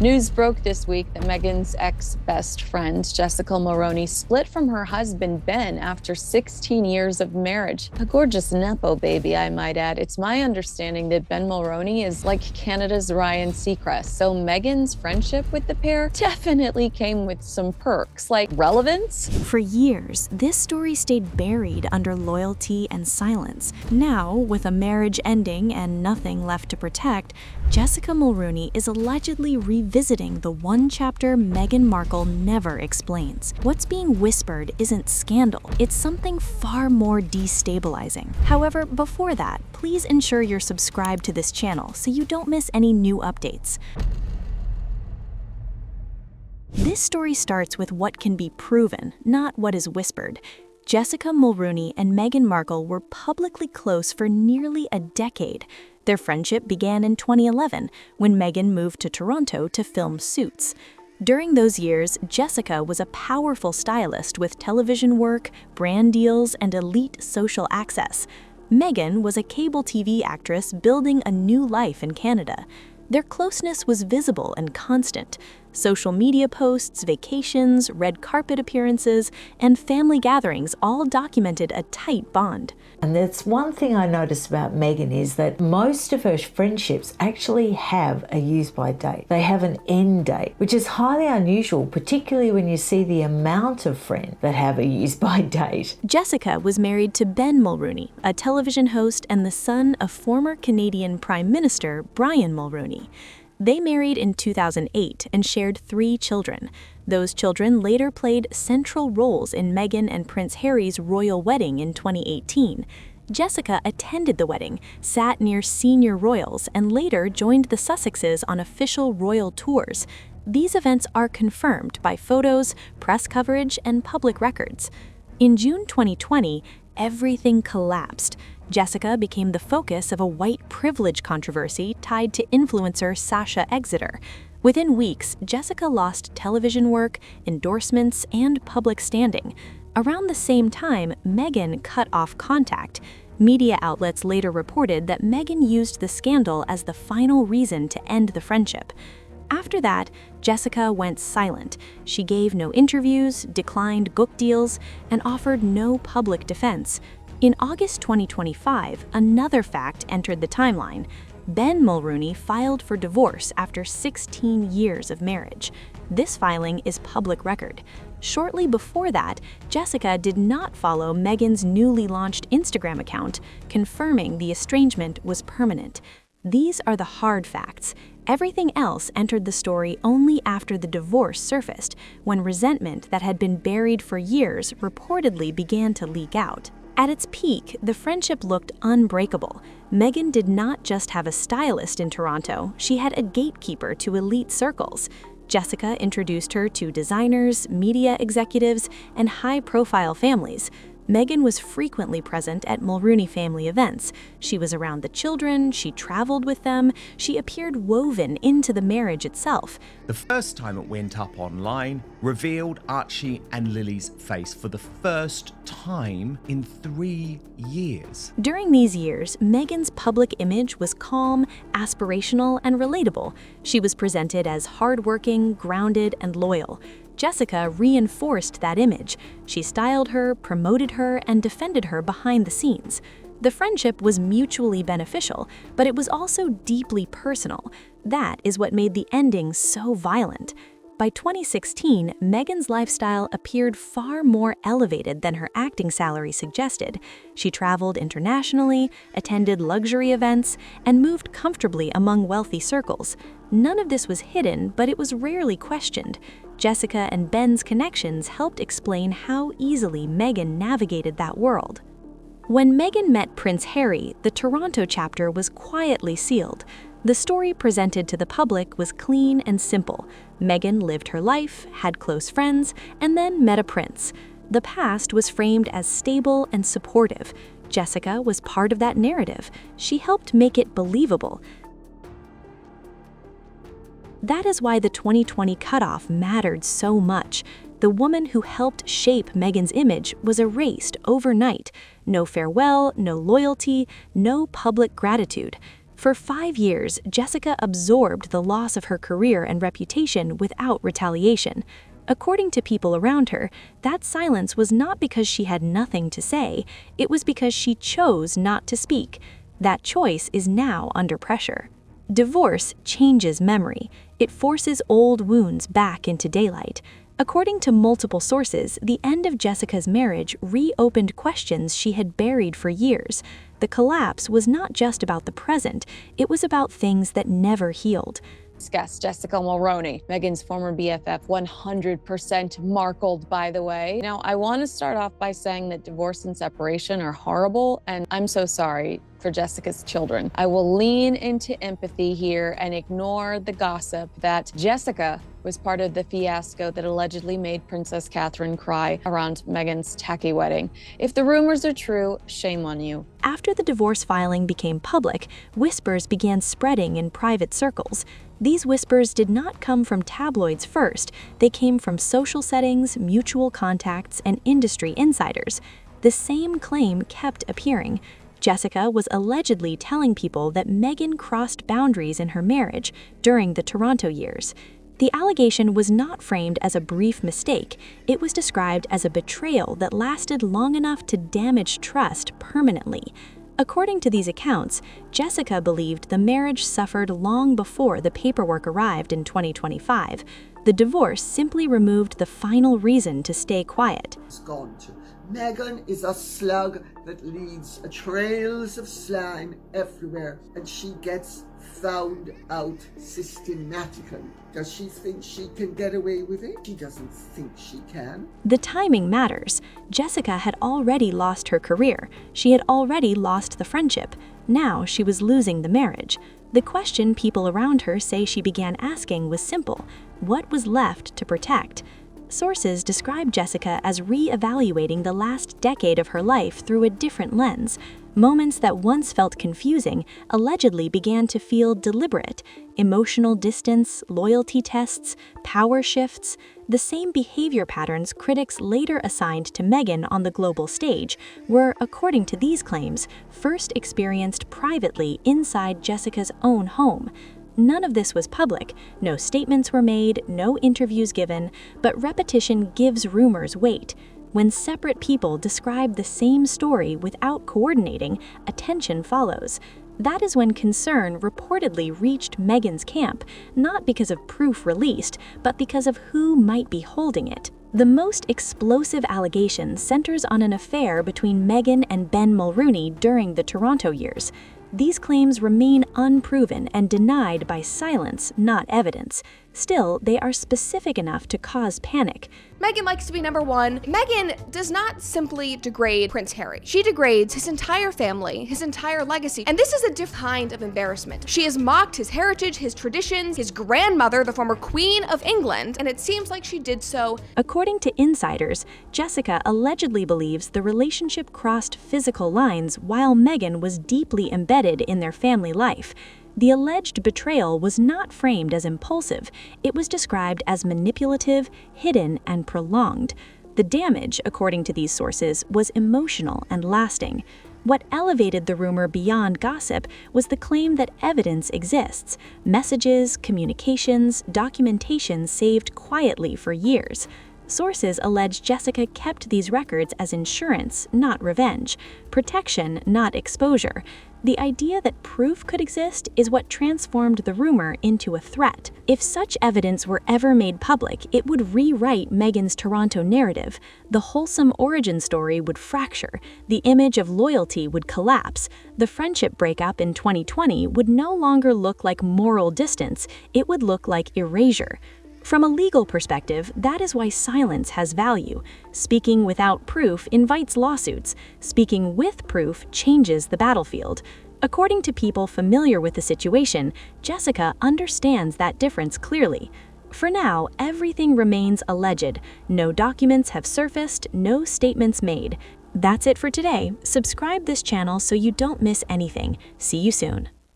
News broke this week that Meghan's ex-best friend, Jessica Mulroney, split from her husband, Ben, after 16 years of marriage. A gorgeous Nepo baby, I might add. It's my understanding that Ben Mulroney is like Canada's Ryan Seacrest, so Meghan's friendship with the pair definitely came with some perks, like relevance. For years, this story stayed buried under loyalty and silence. Now, with a marriage ending and nothing left to protect, Jessica Mulroney is allegedly revisiting the one chapter Meghan Markle never explains. What's being whispered isn't scandal, it's something far more destabilizing. However, before that, please ensure you're subscribed to this channel so you don't miss any new updates. This story starts with what can be proven, not what is whispered. Jessica Mulroney and Meghan Markle were publicly close for nearly a decade. Their friendship began in 2011 when Meghan moved to Toronto to film Suits. During those years, Jessica was a powerful stylist with television work, brand deals, and elite social access. Meghan was a cable TV actress building a new life in Canada. Their closeness was visible and constant. Social media posts, vacations, red carpet appearances, and family gatherings all documented a tight bond. And that's one thing I noticed about Meghan is that most of her friendships actually have a use-by date. They have an end date, which is highly unusual, particularly when you see the amount of friends that have a use-by date. Jessica was married to Ben Mulroney, a television host and the son of former Canadian Prime Minister Brian Mulroney. They married in 2008 and shared 3 children. Those children later played central roles in Meghan and Prince Harry's royal wedding in 2018. Jessica attended the wedding, sat near senior royals, and later joined the Sussexes on official royal tours. These events are confirmed by photos, press coverage, and public records. In June 2020, everything collapsed. Jessica became the focus of a white privilege controversy tied to influencer Sasha Exeter. Within weeks, Jessica lost television work, endorsements, and public standing. Around the same time, Meghan cut off contact. Media outlets later reported that Meghan used the scandal as the final reason to end the friendship. After that, Jessica went silent. She gave no interviews, declined book deals, and offered no public defense. In August 2025, another fact entered the timeline. Ben Mulroney filed for divorce after 16 years of marriage. This filing is public record. Shortly before that, Jessica did not follow Meghan's newly launched Instagram account, confirming the estrangement was permanent. These are the hard facts. Everything else entered the story only after the divorce surfaced, when resentment that had been buried for years reportedly began to leak out. At its peak, the friendship looked unbreakable. Meghan did not just have a stylist in Toronto, she had a gatekeeper to elite circles. Jessica introduced her to designers, media executives, and high-profile families. Meghan was frequently present at Mulroney family events. She was around the children, she traveled with them, she appeared woven into the marriage itself. The first time it went up online revealed Archie and Lily's face for the first time in 3 years. During these years, Meghan's public image was calm, aspirational, and relatable. She was presented as hardworking, grounded, and loyal. Jessica reinforced that image. She styled her, promoted her, and defended her behind the scenes. The friendship was mutually beneficial, but it was also deeply personal. That is what made the ending so violent. By 2016, Meghan's lifestyle appeared far more elevated than her acting salary suggested. She traveled internationally, attended luxury events, and moved comfortably among wealthy circles. None of this was hidden, but it was rarely questioned. Jessica and Ben's connections helped explain how easily Meghan navigated that world. When Meghan met Prince Harry, the Toronto chapter was quietly sealed. The story presented to the public was clean and simple. Meghan lived her life, had close friends, and then met a prince. The past was framed as stable and supportive. Jessica was part of that narrative. She helped make it believable. That is why the 2020 cutoff mattered so much. The woman who helped shape Meghan's image was erased overnight. No farewell, no loyalty, no public gratitude. For 5 years, Jessica absorbed the loss of her career and reputation without retaliation. According to people around her, that silence was not because she had nothing to say, it was because she chose not to speak. That choice is now under pressure. Divorce changes memory. It forces old wounds back into daylight. According to multiple sources, the end of Jessica's marriage reopened questions she had buried for years. The collapse was not just about the present, it was about things that never healed. Guest Jessica Mulroney, Meghan's former BFF, 100% Markled, by the way. Now, I want to start off by saying that divorce and separation are horrible, and I'm so sorry for Jessica's children. I will lean into empathy here and ignore the gossip that Jessica was part of the fiasco that allegedly made Princess Catherine cry around Meghan's tacky wedding. If the rumors are true, shame on you. After the divorce filing became public, whispers began spreading in private circles. These whispers did not come from tabloids first, they came from social settings, mutual contacts, and industry insiders. The same claim kept appearing. Jessica was allegedly telling people that Meghan crossed boundaries in her marriage during the Toronto years. The allegation was not framed as a brief mistake, it was described as a betrayal that lasted long enough to damage trust permanently. According to these accounts, Jessica believed the marriage suffered long before the paperwork arrived in 2025. The divorce simply removed the final reason to stay quiet. It's gone to. Meghan is a slug that leaves trails of slime everywhere, and she gets found out systematically. Does she think she can get away with it? She doesn't think she can. The timing matters. Jessica had already lost her career. She had already lost the friendship. Now she was losing the marriage. The question people around her say she began asking was simple: what was left to protect? Sources describe Jessica as re-evaluating the last decade of her life through a different lens. Moments that once felt confusing allegedly began to feel deliberate. Emotional distance, loyalty tests, power shifts, the same behavior patterns critics later assigned to Meghan on the global stage were, according to these claims, first experienced privately inside Jessica's own home. None of this was public, no statements were made, no interviews given, but repetition gives rumors weight. When separate people describe the same story without coordinating, attention follows. That is when concern reportedly reached Meghan's camp, not because of proof released, but because of who might be holding it. The most explosive allegation centers on an affair between Meghan and Ben Mulroney during the Toronto years. These claims remain unproven and denied by silence, not evidence. Still, they are specific enough to cause panic. Meghan likes to be number one. Meghan does not simply degrade Prince Harry. She degrades his entire family, his entire legacy. And this is a different kind of embarrassment. She has mocked his heritage, his traditions, his grandmother, the former Queen of England, and it seems like she did so. According to insiders, Jessica allegedly believes the relationship crossed physical lines while Meghan was deeply embedded in their family life. The alleged betrayal was not framed as impulsive, it was described as manipulative, hidden, and prolonged. The damage, according to these sources, was emotional and lasting. What elevated the rumor beyond gossip was the claim that evidence exists: messages, communications, documentation saved quietly for years. Sources allege Jessica kept these records as insurance, not revenge, protection, not exposure. The idea that proof could exist is what transformed the rumor into a threat. If such evidence were ever made public, it would rewrite Meghan's Toronto narrative. The wholesome origin story would fracture, the image of loyalty would collapse, the friendship breakup in 2020 would no longer look like moral distance, it would look like erasure. From a legal perspective, that is why silence has value. Speaking without proof invites lawsuits. Speaking with proof changes the battlefield. According to people familiar with the situation, Jessica understands that difference clearly. For now, everything remains alleged. No documents have surfaced, no statements made. That's it for today. Subscribe this channel so you don't miss anything. See you soon.